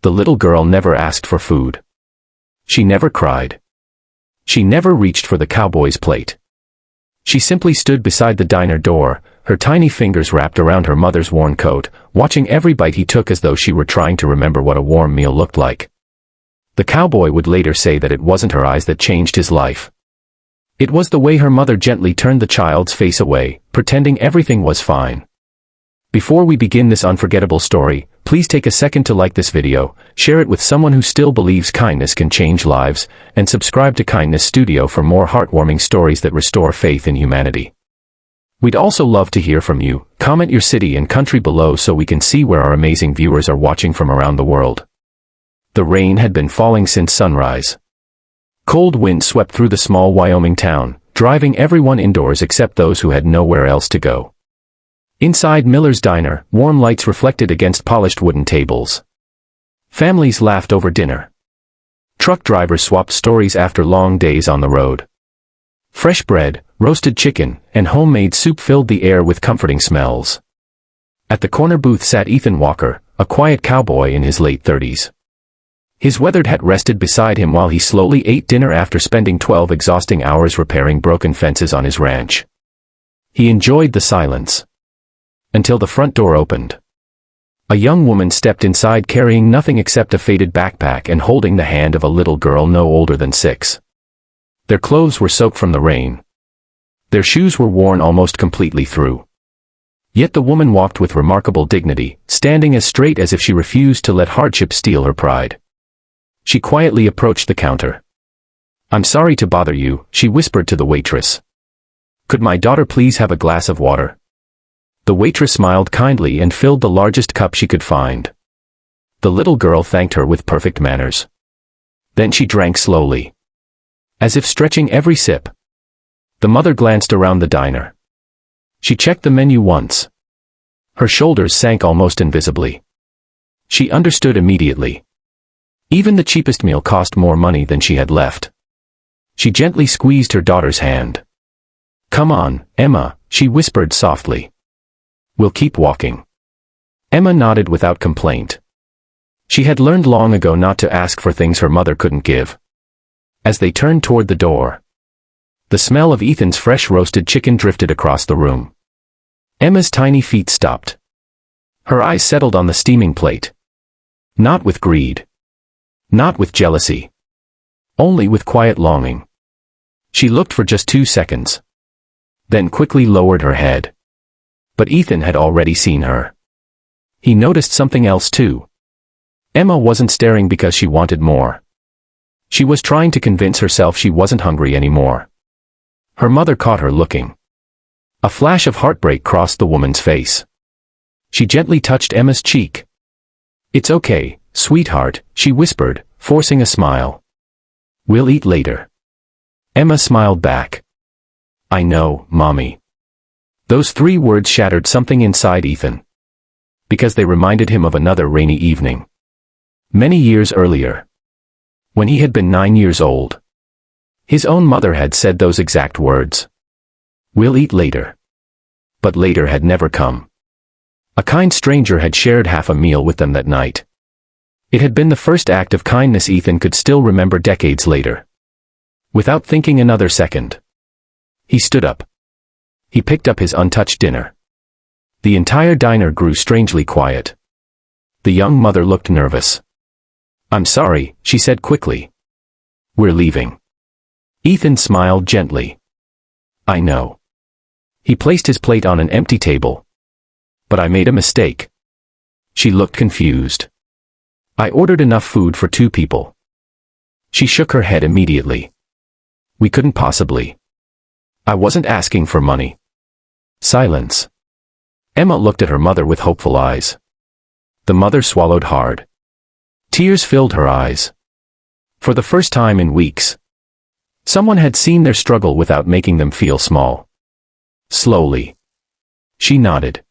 The little girl never asked for food. She never cried. She never reached for the cowboy's plate. She simply stood beside the diner door, her tiny fingers wrapped around her mother's worn coat, watching every bite he took as though she were trying to remember what a warm meal looked like. The cowboy would later say that it wasn't her eyes that changed his life. It was the way her mother gently turned the child's face away, pretending everything was fine. Before we begin this unforgettable story, please take a second to like this video, share it with someone who still believes kindness can change lives, and subscribe to Kindness Studio for more heartwarming stories that restore faith in humanity. We'd also love to hear from you. Comment your city and country below so we can see where our amazing viewers are watching from around the world. The rain had been falling since sunrise. Cold wind swept through the small Wyoming town, driving everyone indoors except those who had nowhere else to go. Inside Miller's diner, warm lights reflected against polished wooden tables. Families laughed over dinner. Truck drivers swapped stories after long days on the road. Fresh bread, roasted chicken, and homemade soup filled the air with comforting smells. At the corner booth sat Ethan Walker, a quiet cowboy in his late 30s. His weathered hat rested beside him while he slowly ate dinner after spending 12 exhausting hours repairing broken fences on his ranch. He enjoyed the silence. Until the front door opened. A young woman stepped inside carrying nothing except a faded backpack and holding the hand of a little girl no older than 6. Their clothes were soaked from the rain. Their shoes were worn almost completely through. Yet the woman walked with remarkable dignity, standing as straight as if she refused to let hardship steal her pride. She quietly approached the counter. "I'm sorry to bother you," she whispered to the waitress. "Could my daughter please have a glass of water?" The waitress smiled kindly and filled the largest cup she could find. The little girl thanked her with perfect manners. Then she drank slowly, as if stretching every sip. The mother glanced around the diner. She checked the menu once. Her shoulders sank almost invisibly. She understood immediately. Even the cheapest meal cost more money than she had left. She gently squeezed her daughter's hand. "Come on, Emma," she whispered softly. "We'll keep walking." Emma nodded without complaint. She had learned long ago not to ask for things her mother couldn't give. As they turned toward the door, the smell of Ethan's fresh roasted chicken drifted across the room. Emma's tiny feet stopped. Her eyes settled on the steaming plate. Not with greed. Not with jealousy. Only with quiet longing. She looked for just 2 seconds. Then quickly lowered her head. But Ethan had already seen her. He noticed something else too. Emma wasn't staring because she wanted more. She was trying to convince herself she wasn't hungry anymore. Her mother caught her looking. A flash of heartbreak crossed the woman's face. She gently touched Emma's cheek. "It's okay, sweetheart," she whispered, forcing a smile. "We'll eat later." Emma smiled back. "I know, Mommy." Those 3 words shattered something inside Ethan. Because they reminded him of another rainy evening. Many years earlier. When he had been 9 years old. His own mother had said those exact words. "We'll eat later." But later had never come. A kind stranger had shared half a meal with them that night. It had been the first act of kindness Ethan could still remember decades later. Without thinking another second, he stood up. He picked up his untouched dinner. The entire diner grew strangely quiet. The young mother looked nervous. "I'm sorry," she said quickly. "We're leaving." Ethan smiled gently. "I know." He placed his plate on an empty table. "But I made a mistake." She looked confused. "I ordered enough food for 2 people." She shook her head immediately. "We couldn't possibly. I wasn't asking for money." Silence. Emma looked at her mother with hopeful eyes. The mother swallowed hard. Tears filled her eyes. For the first time in weeks, someone had seen their struggle without making them feel small. Slowly, she nodded.